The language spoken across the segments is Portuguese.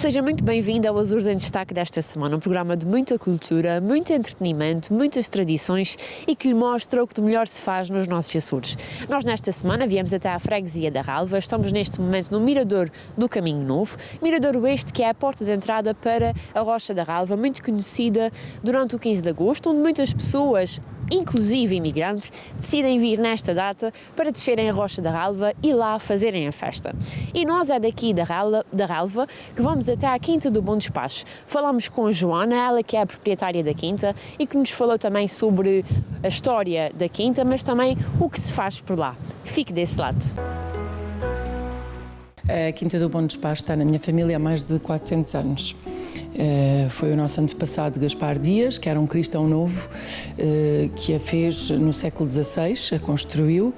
Seja muito bem-vindo ao Açores em Destaque desta semana, um programa de muita cultura, muito entretenimento, muitas tradições e que lhe mostra o que de melhor se faz nos nossos Açores. Nós nesta semana viemos até à freguesia da Ralva, estamos neste momento no Mirador do Caminho Novo, Mirador este que é a porta de entrada para a Rocha da Ralva, muito conhecida durante o 15 de agosto, onde muitas pessoas, inclusive imigrantes, decidem vir nesta data para descerem a Rocha da Ralva e lá fazerem a festa. E nós é daqui da Ralva que vamos até à Quinta do Bom Despacho. Falamos com a Joana, ela que é a proprietária da Quinta e que nos falou também sobre a história da Quinta, mas também o que se faz por lá. Fique desse lado. A Quinta do Bom Despacho está na minha família há mais de 400 anos. Foi o nosso antepassado Gaspar Dias, que era um cristão novo, que a fez no século XVI, a construiu,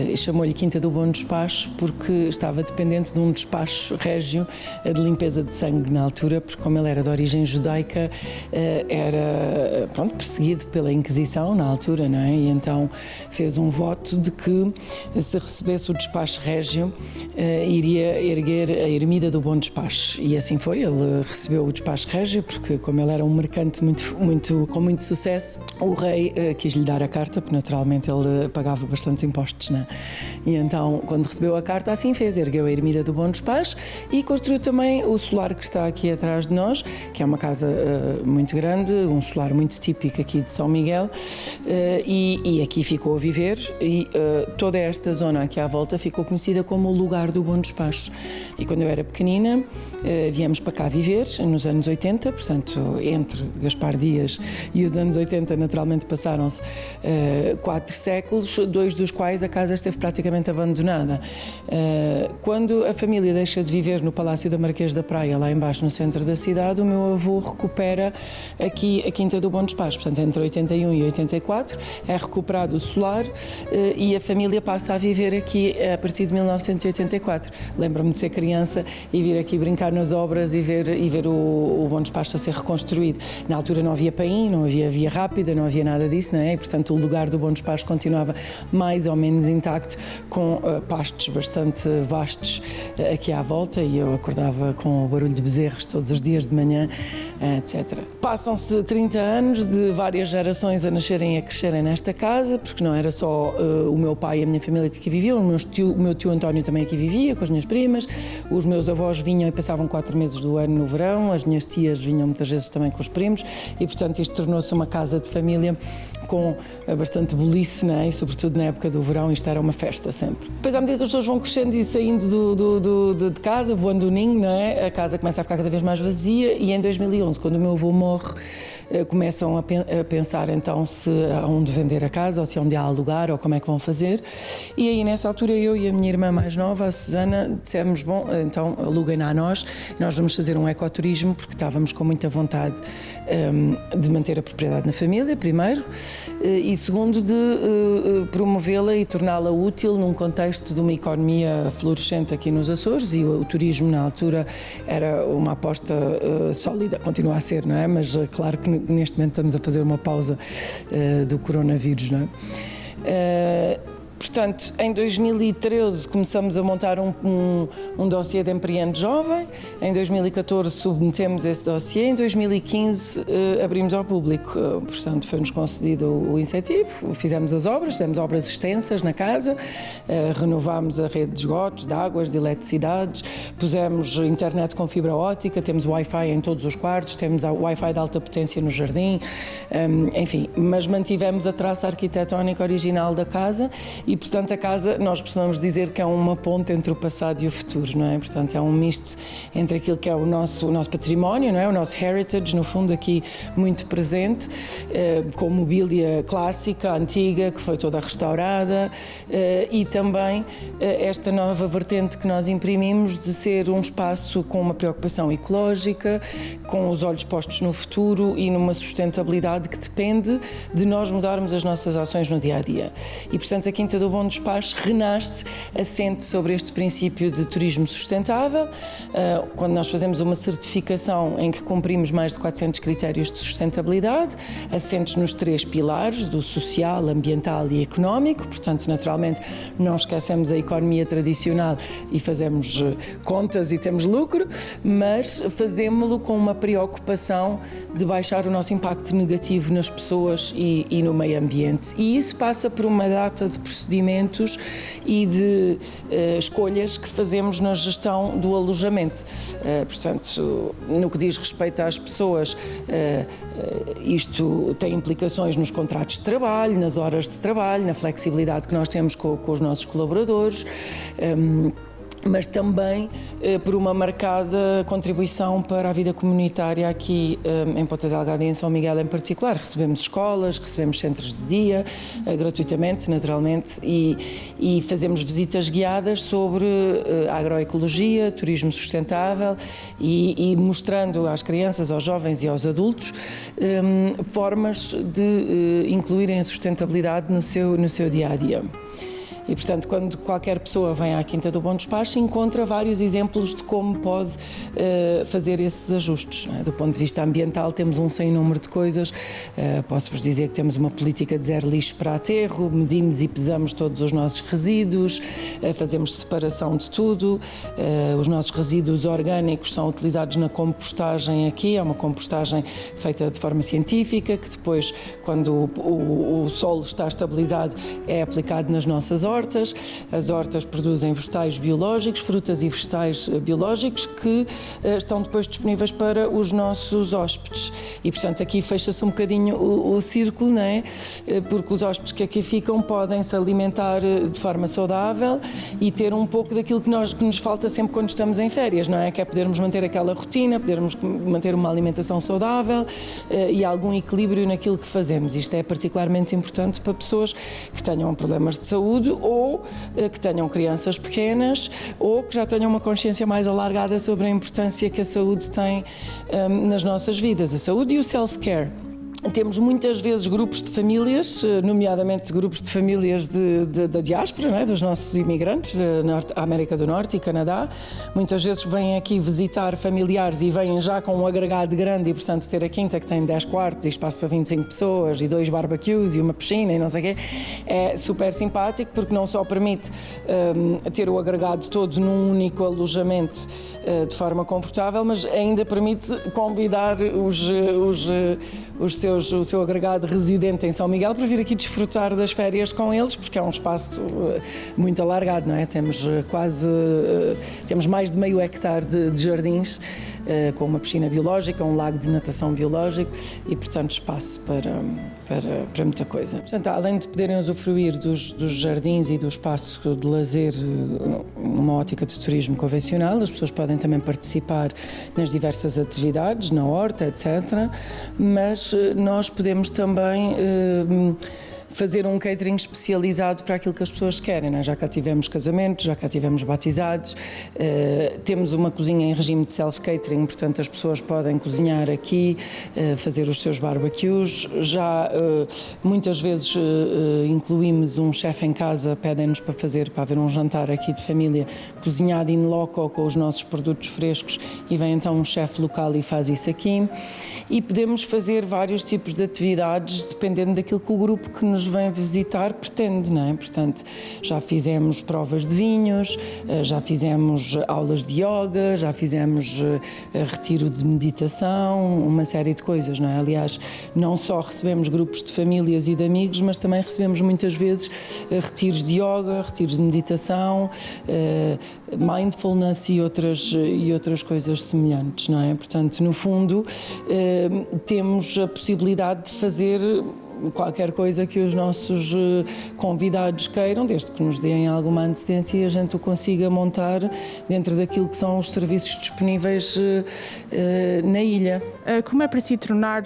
e chamou-lhe Quinta do Bom Despacho porque estava dependente de um despacho régio de limpeza de sangue na altura, porque como ele era de origem judaica, era perseguido pela Inquisição na altura, não é? E então fez um voto de que se recebesse o despacho régio, iria erguer a ermida do Bom Despacho. E assim foi, ele recebeu o despacho régio, porque como ele era um mercante com muito sucesso, o rei quis lhe dar a carta, porque naturalmente ele pagava bastantes impostos, né? E então, quando recebeu a carta, assim fez, ergueu a ermida do Bom Despacho e construiu também o solar que está aqui atrás de nós, que é uma casa muito grande, um solar muito típico aqui de São Miguel, e aqui ficou a viver, e toda esta zona aqui à volta ficou conhecida como o lugar do Bom Despacho. E quando eu era pequenina, viemos para cá viver, nos anos 80, portanto, entre Gaspar Dias e os anos 80, naturalmente passaram-se 4 séculos, 2 dos quais a casa esteve praticamente abandonada. Quando a família deixa de viver no Palácio da Marquês da Praia, lá embaixo no centro da cidade, o meu avô recupera aqui a Quinta do Bom Despacho, portanto, entre 81 e 84, é recuperado o solar e a família passa a viver aqui a partir de 1984. Lembro-me de ser criança e vir aqui brincar nas obras e ver o Bom Despacho a ser reconstruído. Na altura não havia paim, não havia via rápida, não havia nada disso, não é? E, portanto, o lugar do Bom Despacho continuava mais ou menos intacto, com pastos bastante vastos aqui à volta, e eu acordava com o barulho de bezerros todos os dias de manhã, etc. Passam-se 30 anos de várias gerações a nascerem e a crescerem nesta casa, porque não era só o meu pai e a minha família que aqui viviam, o meu tio António também aqui vivia, com as minhas primas, os meus avós vinham e passavam 4 meses do ano no verão, as minhas tias vinham muitas vezes também com os primos, e portanto isto tornou-se uma casa de família com bastante bolice, não é? E sobretudo na época do verão isto era uma festa sempre. Depois, à medida que as pessoas vão crescendo e saindo de casa, voando o ninho, não é? A casa começa a ficar cada vez mais vazia, e em 2011, quando o meu avô morre, começam a pensar então se aonde vender a casa, ou se onde há alugar, ou como é que vão fazer. E aí nessa altura eu e a minha irmã mais nova, a Susana, dissemos, bom, então aluguem-na a nós vamos fazer um ecoturismo, porque estávamos com muita vontade de manter a propriedade na família, primeiro, e segundo, de promovê-la e torná-la útil num contexto de uma economia florescente aqui nos Açores, e o turismo na altura era uma aposta sólida, continua a ser, não é? Mas claro que neste momento estamos a fazer uma pausa do coronavírus, não é? Portanto, em 2013 começamos a montar um dossiê de Empreende Jovem, em 2014 submetemos esse dossiê, em 2015 abrimos ao público, portanto foi-nos concedido o incentivo, fizemos obras extensas na casa, renovámos a rede de esgotos, de águas, de eletricidades, pusemos internet com fibra óptica, temos Wi-Fi em todos os quartos, temos Wi-Fi de alta potência no jardim, enfim, mas mantivemos a traça arquitetónica original da casa. E, portanto, a casa, nós costumamos dizer que é uma ponte entre o passado e o futuro, não é? Portanto, é um misto entre aquilo que é o nosso património, não é? O nosso heritage, no fundo, aqui muito presente, com mobília clássica, antiga, que foi toda restaurada, e também esta nova vertente que nós imprimimos de ser um espaço com uma preocupação ecológica, com os olhos postos no futuro e numa sustentabilidade que depende de nós mudarmos as nossas ações no dia-a-dia. E, portanto, a Quinta Quinta do Bom Despacho renasce assente sobre este princípio de turismo sustentável. Quando nós fazemos uma certificação em que cumprimos mais de 400 critérios de sustentabilidade, assentes nos 3 pilares, do social, ambiental e económico, portanto, naturalmente, não esquecemos a economia tradicional e fazemos contas e temos lucro, mas fazemos-lo com uma preocupação de baixar o nosso impacto negativo nas pessoas e no meio ambiente. E isso passa por uma data de procedimentos e de escolhas que fazemos na gestão do alojamento. Portanto, no que diz respeito às pessoas, isto tem implicações nos contratos de trabalho, nas horas de trabalho, na flexibilidade que nós temos com os nossos colaboradores, mas também por uma marcada contribuição para a vida comunitária aqui em Ponta Delgada e em São Miguel em particular. Recebemos escolas, recebemos centros de dia, gratuitamente, naturalmente, e fazemos visitas guiadas sobre agroecologia, turismo sustentável e mostrando às crianças, aos jovens e aos adultos formas de incluírem a sustentabilidade no seu dia-a-dia. E, portanto, quando qualquer pessoa vem à Quinta do Bom Despacho, encontra vários exemplos de como pode fazer esses ajustes. Do ponto de vista ambiental, temos um sem número de coisas. Posso-vos dizer que temos uma política de zero lixo para aterro, medimos e pesamos todos os nossos resíduos, fazemos separação de tudo. Os nossos resíduos orgânicos são utilizados na compostagem aqui, é uma compostagem feita de forma científica, que depois, quando o solo está estabilizado, é aplicado nas nossas hortas. As hortas produzem vegetais biológicos, frutas e vegetais biológicos que estão depois disponíveis para os nossos hóspedes. E, portanto, aqui fecha-se um bocadinho o círculo, não é? Porque os hóspedes que aqui ficam podem se alimentar de forma saudável e ter um pouco daquilo que nos falta sempre quando estamos em férias, não é? Que é podermos manter aquela rotina, podermos manter uma alimentação saudável e algum equilíbrio naquilo que fazemos. Isto é particularmente importante para pessoas que tenham problemas de saúde ou que tenham crianças pequenas ou que já tenham uma consciência mais alargada sobre a importância que a saúde tem nas nossas vidas, a saúde e o self-care. Temos muitas vezes grupos de famílias, nomeadamente grupos de famílias da diáspora, não é? Dos nossos imigrantes da América do Norte e Canadá. Muitas vezes vêm aqui visitar familiares e vêm já com um agregado grande e, portanto, ter a quinta que tem 10 quartos e espaço para 25 pessoas e 2 barbecues e uma piscina e não sei o quê, é super simpático porque não só permite ter o agregado todo num único alojamento de forma confortável, mas ainda permite convidar o seu agregado residente em São Miguel para vir aqui desfrutar das férias com eles, porque é um espaço muito alargado, não é? Temos mais de meio hectare de jardins, com uma piscina biológica, um lago de natação biológico e, portanto, espaço para muita coisa. Portanto, além de poderem usufruir dos jardins e do espaço de lazer numa ótica de turismo convencional, as pessoas podem também participar nas diversas atividades, na horta, etc. Mas nós podemos também fazer um catering especializado para aquilo que as pessoas querem, não é? Já cá tivemos casamentos, já cá tivemos batizados, temos uma cozinha em regime de self-catering, portanto as pessoas podem cozinhar aqui, fazer os seus barbecues, já muitas vezes incluímos um chefe em casa, pedem-nos para haver um jantar aqui de família, cozinhado in loco com os nossos produtos frescos e vem então um chefe local e faz isso aqui. E podemos fazer vários tipos de atividades dependendo daquilo que o grupo que nos vem visitar pretende, não é? Portanto, já fizemos provas de vinhos, já fizemos aulas de yoga, já fizemos retiro de meditação, uma série de coisas, não é? Aliás, não só recebemos grupos de famílias e de amigos, mas também recebemos muitas vezes retiros de yoga, retiros de meditação, mindfulness e outras coisas semelhantes, não é? Portanto, no fundo, temos a possibilidade de fazer qualquer coisa que os nossos convidados queiram, desde que nos deem alguma antecedência e a gente o consiga montar dentro daquilo que são os serviços disponíveis na ilha. Como é para si tornar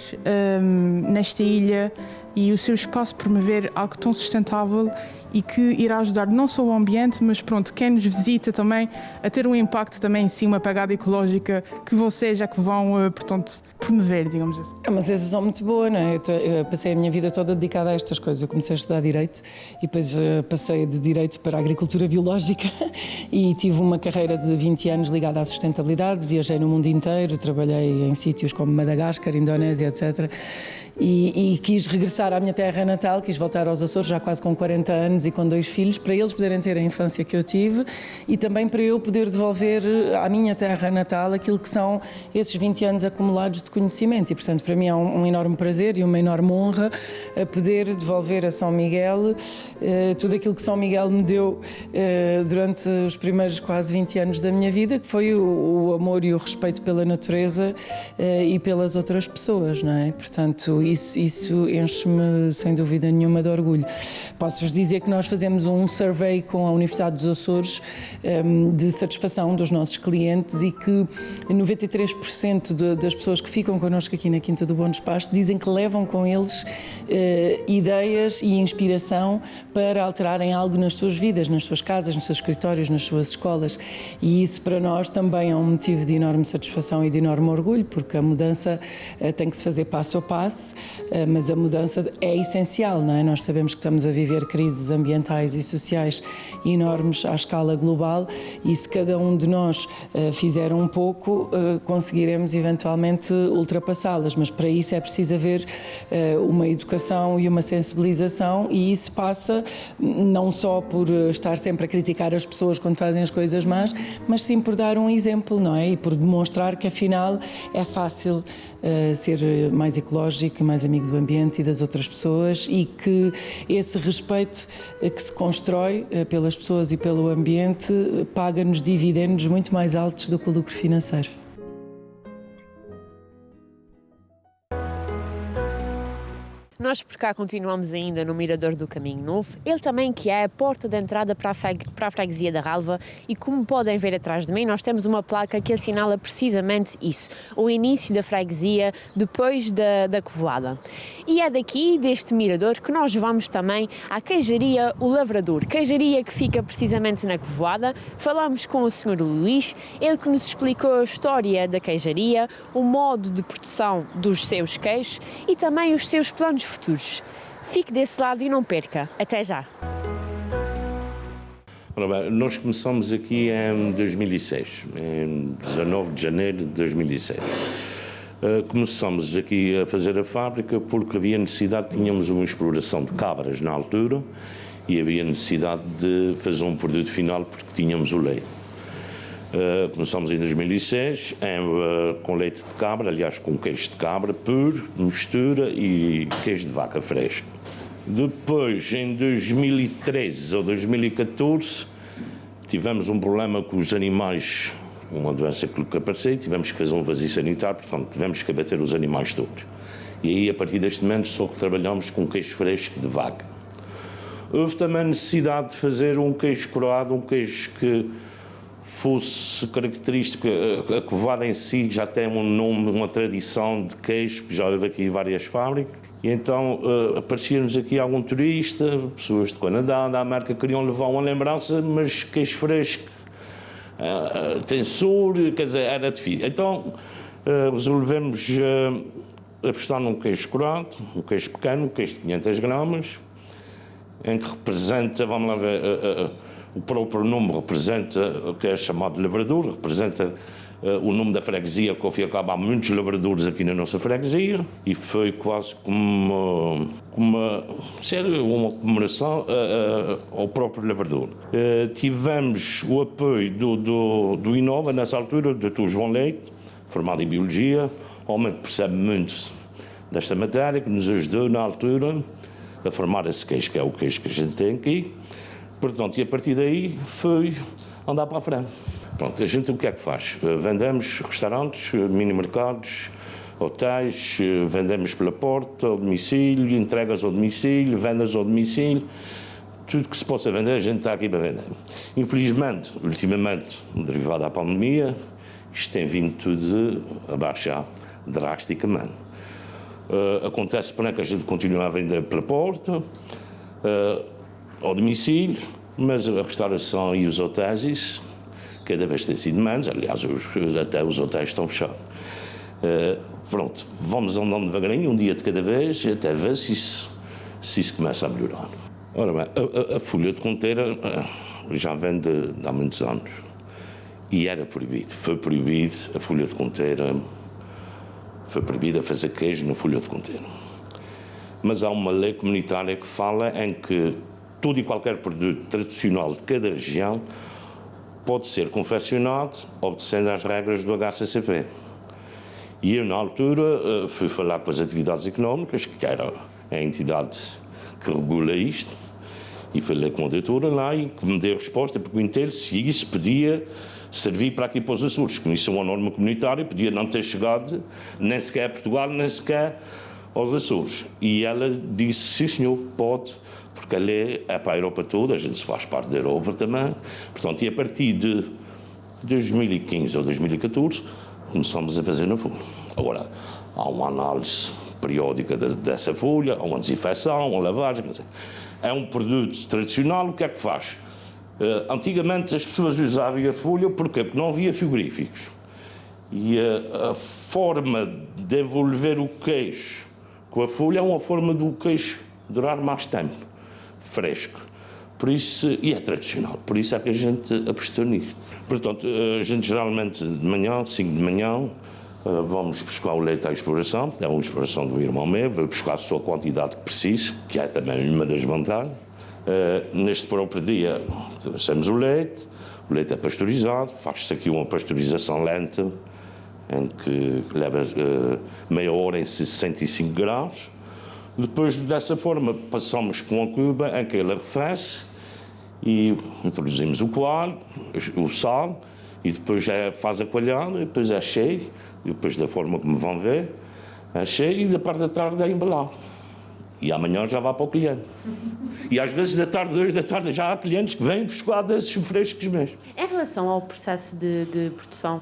nesta ilha e o seu espaço promover algo tão sustentável e que irá ajudar não só o ambiente, mas pronto, quem nos visita também a ter um impacto também em si, uma pegada ecológica que vocês é que vão, portanto, promover, digamos assim. É uma sensação muito boa, não é? Eu passei a minha vida toda dedicada a estas coisas. Eu comecei a estudar Direito e depois passei de Direito para a Agricultura Biológica e tive uma carreira de 20 anos ligada à sustentabilidade. Viajei no mundo inteiro, trabalhei em sítios como Madagascar, Indonésia, etc. E quis regressar à minha terra natal, quis voltar aos Açores já quase com 40 anos e com 2 filhos, para eles poderem ter a infância que eu tive e também para eu poder devolver à minha terra natal aquilo que são esses 20 anos acumulados de conhecimento. E, portanto, para mim é um enorme prazer e uma enorme honra poder devolver a São Miguel tudo aquilo que São Miguel me deu durante os primeiros quase 20 anos da minha vida, que foi o amor e o respeito pela natureza e pelas outras pessoas, não é? Portanto, isso enche-me sem dúvida nenhuma de orgulho. Posso-vos dizer que nós fazemos um survey com a Universidade dos Açores de satisfação dos nossos clientes e que 93% das pessoas que ficam connosco aqui na Quinta do Bom Despacho dizem que levam com eles ideias e inspiração para alterarem algo nas suas vidas, nas suas casas, nos seus escritórios, nas suas escolas. E isso para nós também é um motivo de enorme satisfação e de enorme orgulho, porque a mudança tem que se fazer passo a passo, mas a mudança é essencial, não é? Nós sabemos que estamos a viver crises ambientais e sociais enormes à escala global e se cada um de nós fizer um pouco, conseguiremos eventualmente ultrapassá-las, mas para isso é preciso haver uma educação e uma sensibilização e isso passa não só por estar sempre a criticar as pessoas quando fazem as coisas más, mas sim por dar um exemplo, não é? E por demonstrar que afinal é fácil ser mais ecológico, mais amigo do ambiente e das outras pessoas e que esse respeito que se constrói pelas pessoas e pelo ambiente paga-nos dividendos muito mais altos do que o lucro financeiro. Nós por cá continuamos ainda no Mirador do Caminho Novo, ele também que é a porta de entrada para a freguesia da Ralva e como podem ver atrás de mim nós temos uma placa que assinala precisamente isso, o início da freguesia depois da Covoada. E é daqui, deste mirador, que nós vamos também à queijaria O Lavrador, queijaria que fica precisamente na Covoada. Falamos com o Sr. Luís, ele que nos explicou a história da queijaria, o modo de produção dos seus queijos e também os seus planos futuros. Fique desse lado e não perca. Até já! Ora bem, nós começamos aqui em 2006, em 19 de janeiro de 2006. Começamos aqui a fazer a fábrica porque havia necessidade, tínhamos uma exploração de cabras na altura e havia necessidade de fazer um produto final porque tínhamos o leite. Começamos em 2006 com leite de cabra, aliás com queijo de cabra puro, mistura e queijo de vaca fresco. Depois, em 2013 ou 2014, tivemos um problema com os animais, uma doença que apareceu, tivemos que fazer um vazio sanitário, portanto tivemos que abater os animais todos. E aí, a partir deste momento, só trabalhamos com queijo fresco de vaca. Houve também a necessidade de fazer um queijo coroado, um queijo que fosse característico. A Covoada em si já tem um nome, uma tradição de queijo, que já houve aqui várias fábricas. E então aparecia-nos aqui algum turista, pessoas de Canadá, da América, queriam levar uma lembrança, mas queijo fresco, tensor, quer dizer, era difícil. Então resolvemos apostar num queijo curado, um queijo pequeno, um queijo de 500 gramas, em que representa, vamos lá ver, o próprio nome representa o que é chamado de lavrador, representa o nome da freguesia, que ao fim e ao cabo há muitos lavradores aqui na nossa freguesia, e foi quase como uma comemoração ao próprio lavrador. Tivemos o apoio do Inova, nessa altura, do Dr. João Leite, formado em Biologia, homem que percebe muito desta matéria, que nos ajudou na altura a formar esse queijo, que é o queijo que a gente tem aqui. Portanto, e a partir daí foi andar para a frente. Pronto, a gente o que é que faz? Vendemos restaurantes, mini-mercados, hotéis, vendemos pela porta, ao domicílio, entregas ao domicílio, vendas ao domicílio. Tudo que se possa vender, a gente está aqui para vender. Infelizmente, ultimamente, derivado da pandemia, isto tem vindo tudo a baixar drasticamente. Acontece, porém, que a gente continua a vender pela porta, ao domicílio, mas a restauração e os hotéis, isso, cada vez tem sido menos. Aliás, até os hotéis estão fechados. Pronto, vamos andando devagarinho, um dia de cada vez, até ver se isso começa a melhorar. Ora bem, a folha de conteira já vem de há muitos anos. E era proibido, foi proibido a folha de conteira, foi proibido a fazer queijo na folha de conteira. Mas há uma lei comunitária que fala em que todo e qualquer produto tradicional de cada região pode ser confeccionado obedecendo às regras do HACCP. E eu, na altura, fui falar com as atividades económicas, que era a entidade que regula isto, e falei com a doutora lá e que me deu a resposta, perguntei-lhe se isso podia servir para aqui para os Açores, que isso é uma norma comunitária, podia não ter chegado nem sequer a Portugal, nem sequer aos Açores. E ela disse, sim senhor, pode, porque a lei é para a Europa toda, a gente se faz parte da Europa também. Portanto, e a partir de 2015 ou 2014, começamos a fazer na folha. Agora, há uma análise periódica dessa folha, há uma desinfecção, uma lavagem, quer dizer, é um produto tradicional, o que é que faz? Antigamente as pessoas usavam a folha, porquê? Porque não havia frigoríficos. E a forma de envolver o queijo com a folha é uma forma do queijo durar mais tempo, fresco. Por isso, e é tradicional, por isso é que a gente apostou nisso. Portanto, a gente geralmente de manhã, 5 de manhã, vamos buscar o leite à exploração, é uma exploração do irmão meu, vai buscar só a quantidade que precisa, que é também uma das vantagens. Neste próprio dia, trouxemos o leite é pasteurizado, faz-se aqui uma pasteurização lenta, em que leva meia hora em 65 graus. Depois, dessa forma, passamos com a cuba em que ele arrefece e introduzimos o coalho, o sal, e depois já faz a coalhada, e depois é cheio, e depois da forma como vão ver, é cheio, e da parte da tarde é embalado. E amanhã já vai para o cliente. E às vezes da tarde, 2 da tarde, já há clientes que vêm buscar desses frescos mesmo. Em relação ao processo de produção,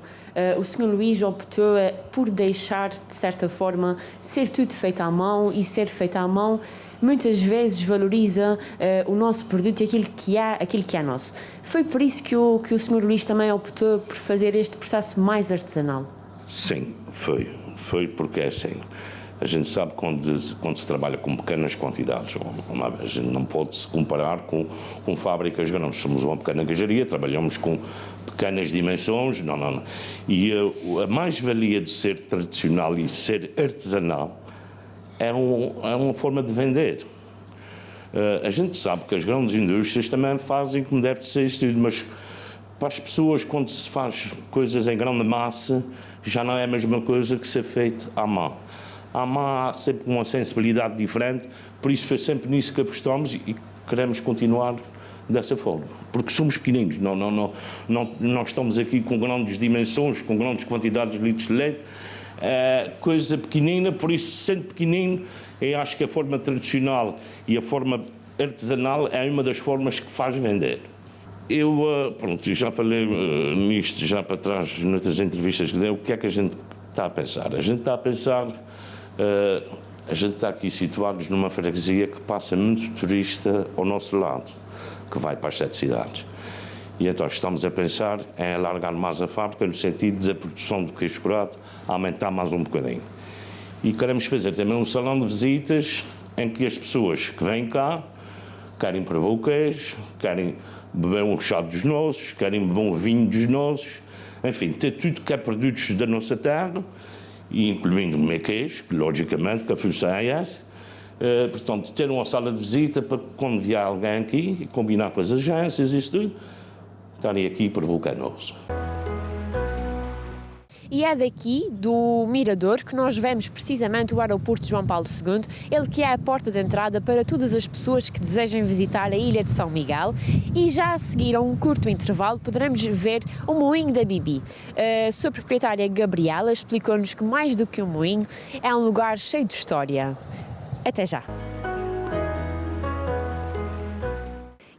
o Sr. Luís optou por deixar, de certa forma, ser tudo feito à mão, e ser feito à mão muitas vezes valoriza o nosso produto e aquilo que é nosso. Foi por isso que o Sr. Luís também optou por fazer este processo mais artesanal? Sim, foi. Foi porque é assim. A gente sabe quando se trabalha com pequenas quantidades, a gente não pode se comparar com fábricas grandes. Somos uma pequena queijaria, trabalhamos com pequenas dimensões, não. E a mais-valia de ser tradicional e ser artesanal é uma forma de vender. A gente sabe que as grandes indústrias também fazem como deve ser isso tudo, mas para as pessoas, quando se faz coisas em grande massa, já não é a mesma coisa que ser feito à mão. À mão há sempre uma sensibilidade diferente, por isso foi sempre nisso que apostamos e queremos continuar dessa forma. Porque somos pequeninos, não estamos aqui com grandes dimensões, com grandes quantidades de litros de leite, coisa pequenina, por isso, sendo pequenino, eu acho que a forma tradicional e a forma artesanal é uma das formas que faz vender. Eu já falei nisto já para trás, noutras entrevistas que dei, o que é que a gente está a pensar? A gente está a pensar, a gente está aqui situados numa freguesia que passa muito turista ao nosso lado, que vai para as 7 cidades. E então estamos a pensar em alargar mais a fábrica no sentido da produção do queijo curado aumentar mais um bocadinho. E queremos fazer também um salão de visitas em que as pessoas que vêm cá querem provar o queijo, querem beber um chá dos nossos, querem beber um vinho dos nossos, enfim, ter tudo que é produtos da nossa terra, e incluindo o meu queijo, que logicamente que a função é essa. Portanto, ter uma sala de visita para quando vier alguém aqui, e combinar com as agências e isso tudo, estarem aqui para o que é nosso. E é daqui, do Mirador, que nós vemos precisamente o aeroporto de João Paulo II, ele que é a porta de entrada para todas as pessoas que desejem visitar a ilha de São Miguel. E já a seguir, a um curto intervalo, poderemos ver o moinho da Bibi. A sua proprietária, Gabriela, explicou-nos que mais do que um moinho, é um lugar cheio de história. Até já!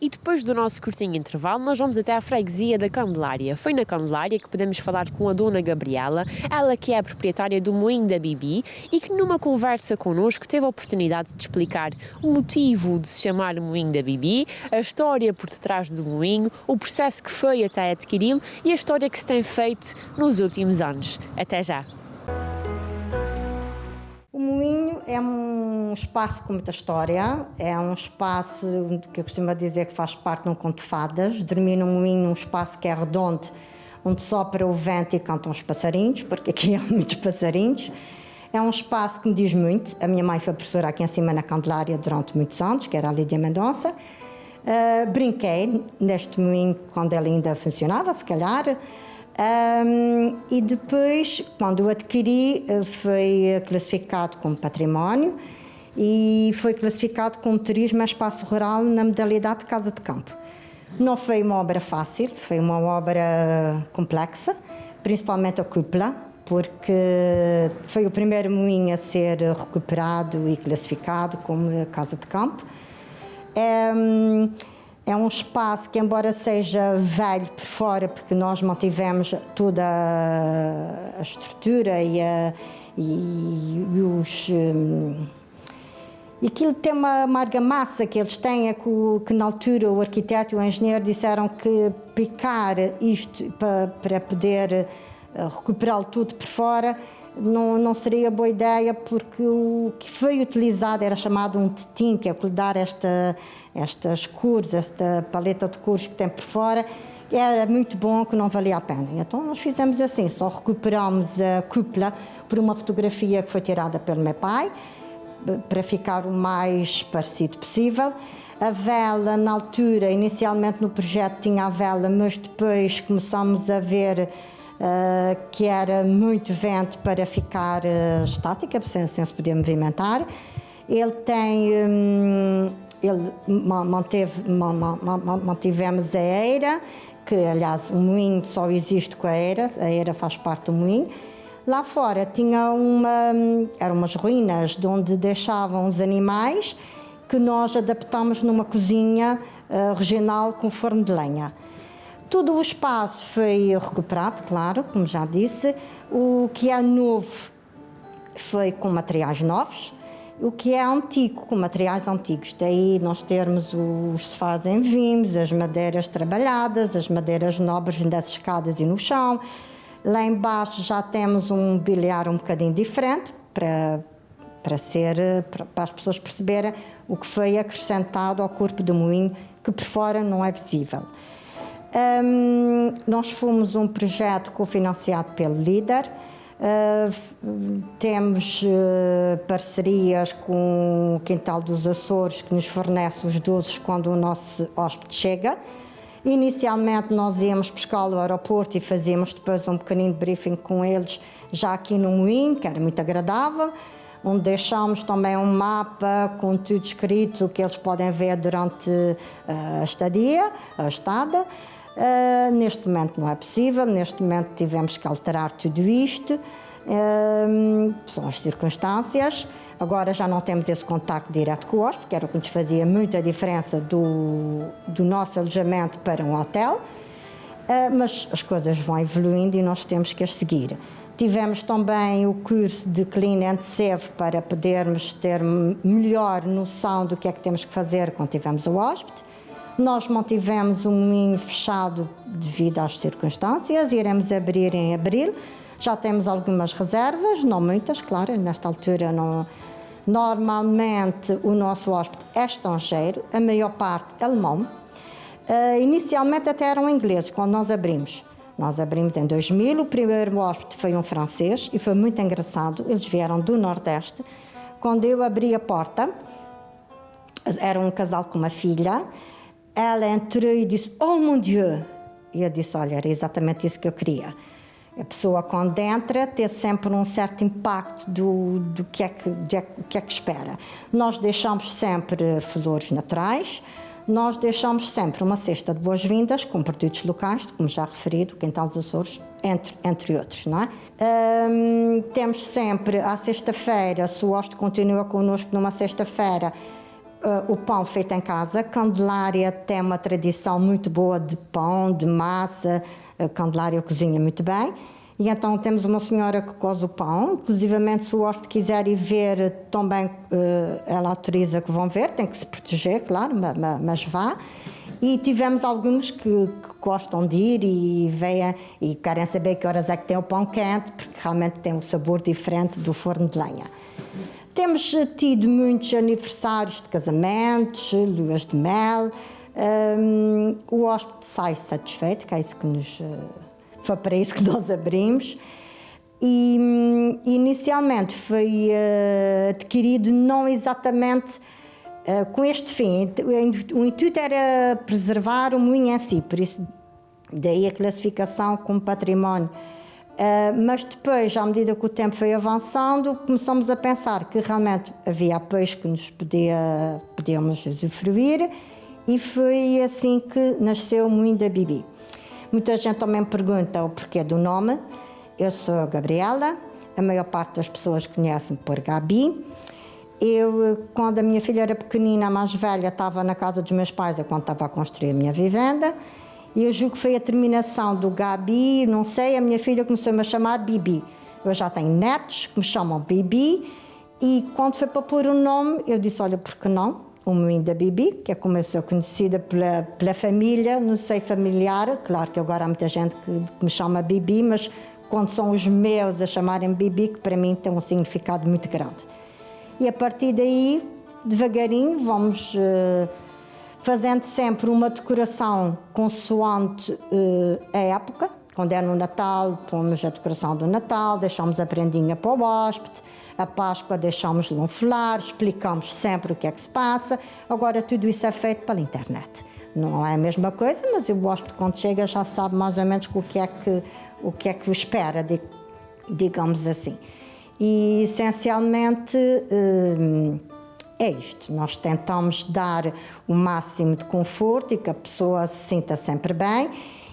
E depois do nosso curtinho intervalo, nós vamos até à freguesia da Candelária. Foi na Candelária que podemos falar com a dona Gabriela, ela que é a proprietária do Moinho da Bibi e que numa conversa connosco teve a oportunidade de explicar o motivo de se chamar Moinho da Bibi, a história por detrás do moinho, o processo que foi até adquiri-lo e a história que se tem feito nos últimos anos. Até já! O moinho é um espaço com muita história, é um espaço que eu costumo dizer que faz parte de um conto de fadas. Dormir num moinho num espaço que é redondo, onde sopra o vento e cantam os passarinhos, porque aqui há muitos passarinhos. É um espaço que me diz muito. A minha mãe foi professora aqui em cima na Candelária durante muitos anos, que era a Lídia Mendonça. Brinquei neste moinho quando ele ainda funcionava, se calhar. E depois, quando o adquiri, foi classificado como património e foi classificado como turismo a espaço rural na modalidade de casa de campo. Não foi uma obra fácil, foi uma obra complexa, principalmente a cúpula, porque foi o primeiro moinho a ser recuperado e classificado como casa de campo. É um espaço que, embora seja velho por fora, porque nós mantivemos toda a estrutura e aquilo tem uma argamassa que eles têm, que na altura o arquiteto e o engenheiro disseram que picar isto para poder recuperá-lo tudo por fora não seria boa ideia, porque o que foi utilizado era chamado um tetim, que é o que lhe dar estas cores, esta paleta de cores que tem por fora. Era muito bom, que não valia a pena. Então nós fizemos assim, só recuperamos a cúpula por uma fotografia que foi tirada pelo meu pai, para ficar o mais parecido possível. A vela, na altura, inicialmente no projeto tinha a vela, mas depois começamos a ver que era muito vento para ficar estática, sem se poder movimentar. Ele mantivemos a eira, que aliás o moinho só existe com a eira faz parte do moinho. Lá fora eram umas ruínas de onde deixavam os animais, que nós adaptamos numa cozinha regional com forno de lenha. Todo o espaço foi recuperado, claro, como já disse. O que é novo foi com materiais novos, o que é antigo com materiais antigos. Daí nós termos os sofás em vimos, as madeiras trabalhadas, as madeiras nobres das escadas e no chão. Lá embaixo já temos um mobiliário um bocadinho diferente, para as pessoas perceberem o que foi acrescentado ao corpo do moinho, que por fora não é visível. Nós fomos um projeto cofinanciado pelo LEADER. Temos parcerias com o Quintal dos Açores, que nos fornece os doces quando o nosso hóspede chega. Inicialmente nós íamos buscá-lo ao aeroporto e fazíamos depois um pequenino briefing com eles, já aqui no moinho, que era muito agradável, onde deixámos também um mapa com tudo escrito que eles podem ver durante a estada. Neste momento não é possível, neste momento tivemos que alterar tudo isto, são as circunstâncias. Agora já não temos esse contacto direto com o hóspede, que era o que nos fazia muita diferença do nosso alojamento para um hotel, mas as coisas vão evoluindo e nós temos que as seguir. Tivemos também o curso de Clean and Save para podermos ter melhor noção do que é que temos que fazer quando tivermos o hóspede. Nós mantivemos um moinho fechado devido às circunstâncias, iremos abrir em abril. Já temos algumas reservas, não muitas, claro, nesta altura não. Normalmente o nosso hóspede é estrangeiro, a maior parte alemão. Inicialmente até eram ingleses, quando nós abrimos. Nós abrimos em 2000, o primeiro hóspede foi um francês e foi muito engraçado, eles vieram do Nordeste. Quando eu abri a porta, era um casal com uma filha, ela entrou e disse, oh mon Dieu! E eu disse, olha, era exatamente isso que eu queria. A pessoa, quando entra, tem sempre um certo impacto do que é que espera. Nós deixamos sempre flores naturais, nós deixamos sempre uma cesta de boas-vindas com produtos locais, como já referido, Quintal dos Açores, entre outros, não é? Temos sempre, à sexta-feira, se o hóspede continua connosco numa sexta-feira, o pão feito em casa. Candelária tem uma tradição muito boa de pão, de massa. A Candelária cozinha muito bem. E então temos uma senhora que coze o pão. Inclusivamente, se o hóspede quiser ir ver, também ela autoriza que vão ver. Tem que se proteger, claro, mas vá. E tivemos alguns que gostam de ir e veem e querem saber que horas é que tem o pão quente, porque realmente tem um sabor diferente do forno de lenha. Temos tido muitos aniversários de casamentos, luas de mel. O hóspede sai satisfeito, que é isso que foi para isso que nós abrimos. E inicialmente foi adquirido não exatamente com este fim. O intuito era preservar o moinho em si, por isso daí a classificação como património. Mas depois, à medida que o tempo foi avançando, começamos a pensar que realmente havia peixe que nos podíamos usufruir, e foi assim que nasceu o Moinho da Bibi. Muita gente também pergunta o porquê do nome. Eu sou a Gabriela, a maior parte das pessoas conhecem por Gabi. Eu, quando a minha filha era pequenina, a mais velha, estava na casa dos meus pais, quando estava a construir a minha vivenda. E eu julgo que foi a terminação do Gabi, não sei, a minha filha começou-me a chamar Bibi. Eu já tenho netos que me chamam Bibi, e quando foi para pôr o nome, eu disse, olha, por que não? O Moinho da Bibi, que é como eu sou conhecida pela família, no seio familiar. Claro que agora há muita gente que me chama Bibi, mas quando são os meus a chamarem Bibi, que para mim tem um significado muito grande. E a partir daí, devagarinho, vamos fazendo sempre uma decoração consoante a época. Quando é no Natal, pomos a decoração do Natal, deixamos a prendinha para o hóspede. A Páscoa deixamos-lhe um folar, explicamos sempre o que é que se passa. Agora tudo isso é feito pela internet. Não é a mesma coisa, mas o hóspede quando chega já sabe mais ou menos o que é que o espera, digamos assim. E essencialmente é isto. Nós tentamos dar o máximo de conforto e que a pessoa se sinta sempre bem,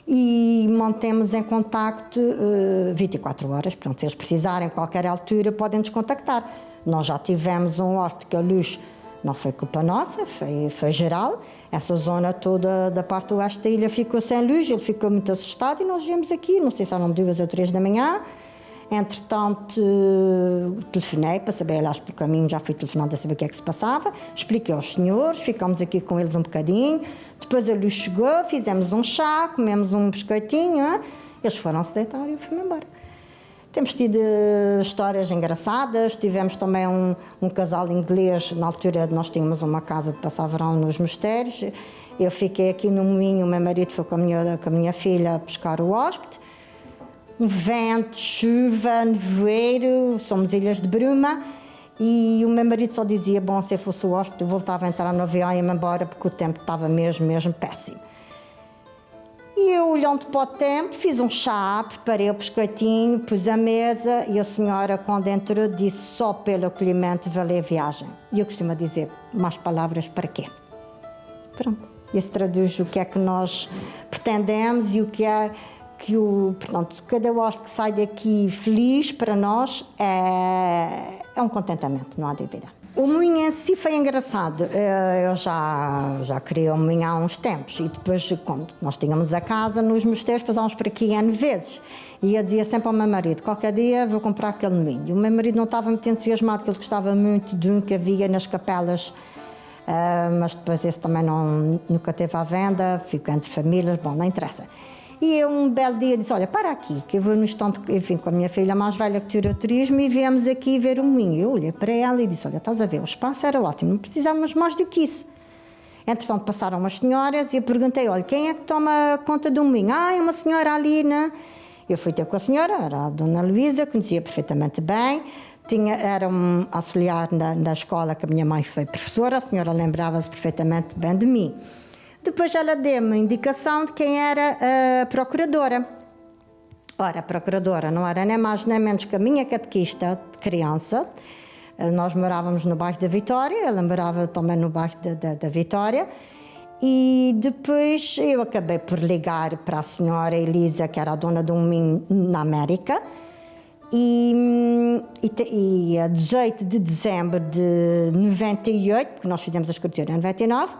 e mantemos em contacto 24 horas. Pronto, se eles precisarem, a qualquer altura, podem nos contactar. Nós já tivemos um hóspede que a luz não foi culpa nossa, foi geral. Essa zona toda da parte oeste da ilha ficou sem luz, ele ficou muito assustado e nós viemos aqui, não sei se eram 2 ou 3 da manhã. Entretanto, telefonei para saber, aliás, pelo caminho já fui telefonando a saber o que é que se passava, expliquei aos senhores, ficamos aqui com eles um bocadinho, depois a luz chegou, fizemos um chá, comemos um biscoitinho, eles foram-se deitar e eu fui-me embora. Temos tido histórias engraçadas, tivemos também um casal inglês, na altura nós tínhamos uma casa de passar verão nos mosteiros, eu fiquei aqui no moinho, o meu marido foi com a minha filha pescar o hóspede. Um vento, chuva, nevoeiro, somos ilhas de bruma, e o meu marido só dizia, bom, se eu fosse o hóspede, eu voltava a entrar no avião e ia-me embora, porque o tempo estava mesmo péssimo. E eu, olhando para o tempo, fiz um chá, preparei o biscoitinho, pus a mesa, e a senhora, quando entrou, disse, só pelo acolhimento valeu a viagem. E eu costumo dizer, mais palavras para quê? Pronto, isso traduz o que é que nós pretendemos e o que é portanto, cada hóspede que sai daqui feliz, para nós é um contentamento, não há dúvida. O moinho em si foi engraçado. Eu já criei o moinho há uns tempos, e depois, quando nós tínhamos a casa nos mosteiros, passámos por aqui N vezes. E eu dizia sempre ao meu marido, qualquer dia vou comprar aquele moinho. E o meu marido não estava muito entusiasmado, porque ele gostava muito de um que havia nas capelas, mas depois esse também nunca teve à venda, ficou entre famílias, bom, não interessa. E eu um belo dia disse, olha, para aqui, que eu vou no estande, enfim, com a minha filha mais velha que tirou turismo, e viemos aqui ver o moinho. Eu olhei para ela e disse, olha, estás a ver, o espaço era ótimo, não precisávamos mais do que isso. Entretanto, passaram umas senhoras e eu perguntei, olha, quem é que toma conta do moinho? É uma senhora ali, né? Eu fui ter com a senhora, era a dona Luísa, conhecia perfeitamente bem, era um auxiliar na escola que a minha mãe foi professora, a senhora lembrava-se perfeitamente bem de mim. Depois ela deu-me a indicação de quem era a procuradora. Ora, a procuradora não era nem mais nem menos que a minha catequista de criança. Nós morávamos no bairro da Vitória, ela morava também no bairro da Vitória. E depois eu acabei por ligar para a senhora Elisa, que era a dona de um moinho na América. E e a 18 de dezembro de 98, porque nós fizemos a escritura em 99,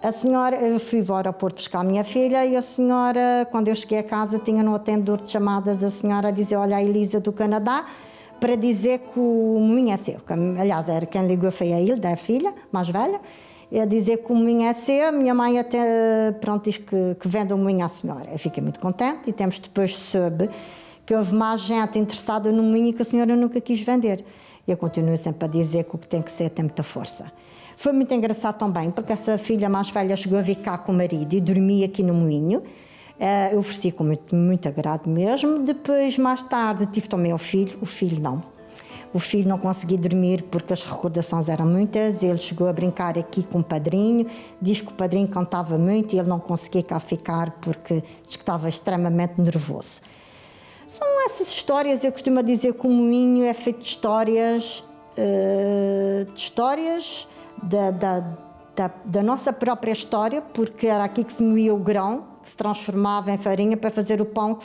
a senhora, eu fui ao aeroporto buscar a minha filha e a senhora, quando eu cheguei a casa, tinha no atendedor de chamadas a senhora a dizer: olha, a Elisa do Canadá, para dizer que o moinho é seu. Aliás, era quem ligou, foi a Hilda, a filha mais velha, a dizer que o moinho é seu. A minha mãe até, pronto, diz que vende o moinho à senhora. Eu fiquei muito contente e temos depois soube que houve mais gente interessada no moinho que a senhora nunca quis vender. E eu continuo sempre a dizer que o que tem que ser tem muita força. Foi muito engraçado também, porque essa filha mais velha chegou a vir cá com o marido e dormia aqui no moinho. Eu ofereci com muito agrado mesmo. Depois, mais tarde, tive também o filho não. O filho não conseguia dormir porque as recordações eram muitas. Ele chegou a brincar aqui com o padrinho, diz que o padrinho cantava muito e ele não conseguia cá ficar porque diz que estava extremamente nervoso. São essas histórias. Eu costumo dizer que o moinho é feito de histórias, da nossa própria história, porque era aqui que se moía o grão, que se transformava em farinha para fazer o pão,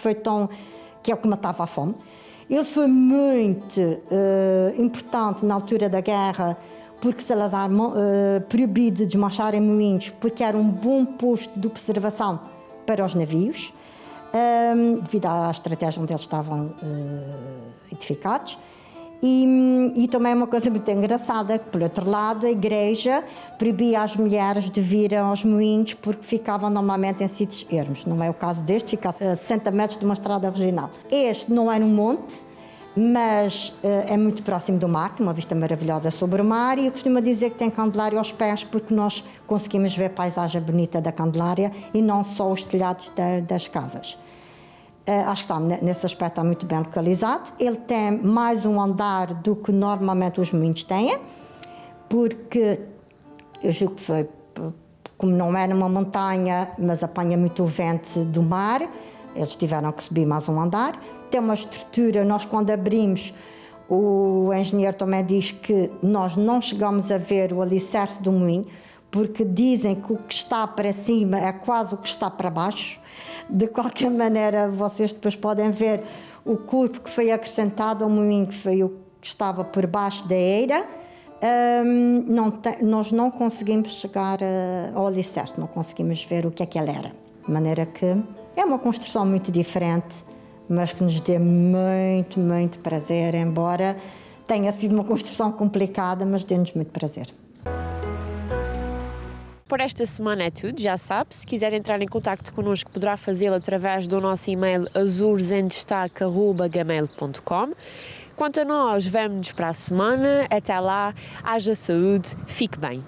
que é o que matava a fome. Ele foi muito importante na altura da guerra, porque Salazar proibiu de desmanchar em moinhos, porque era um bom posto de observação para os navios, devido à estratégia onde eles estavam edificados. E também é uma coisa muito engraçada, que, por outro lado, a igreja proibia as mulheres de vir aos moinhos porque ficavam normalmente em sítios ermos. Não é o caso deste, fica a 60 metros de uma estrada regional. Este não é no monte, mas é muito próximo do mar, tem uma vista maravilhosa sobre o mar, e eu costumo dizer que tem Candelária aos pés porque nós conseguimos ver a paisagem bonita da Candelária e não só os telhados das casas. Acho que está, nesse aspecto está muito bem localizado. Ele tem mais um andar do que normalmente os moinhos têm, porque eu julgo que foi, como não é numa montanha, mas apanha muito o vento do mar, eles tiveram que subir mais um andar. Tem uma estrutura, nós quando abrimos, o engenheiro também diz que nós não chegamos a ver o alicerce do moinho, porque dizem que o que está para cima é quase o que está para baixo. De qualquer maneira, vocês depois podem ver o corpo que foi acrescentado ao moinho, que foi o que estava por baixo da eira. Nós não conseguimos chegar ao alicerce, não conseguimos ver o que é que ele era. De maneira que é uma construção muito diferente, mas que nos dê muito, muito prazer, embora tenha sido uma construção complicada, mas dê-nos muito prazer. Por esta semana é tudo, já sabe. Se quiser entrar em contacto connosco, poderá fazê-lo através do nosso e-mail azuresendestaque@gmail.com. Quanto a nós, vemo-nos para a semana. Até lá, haja saúde, fique bem.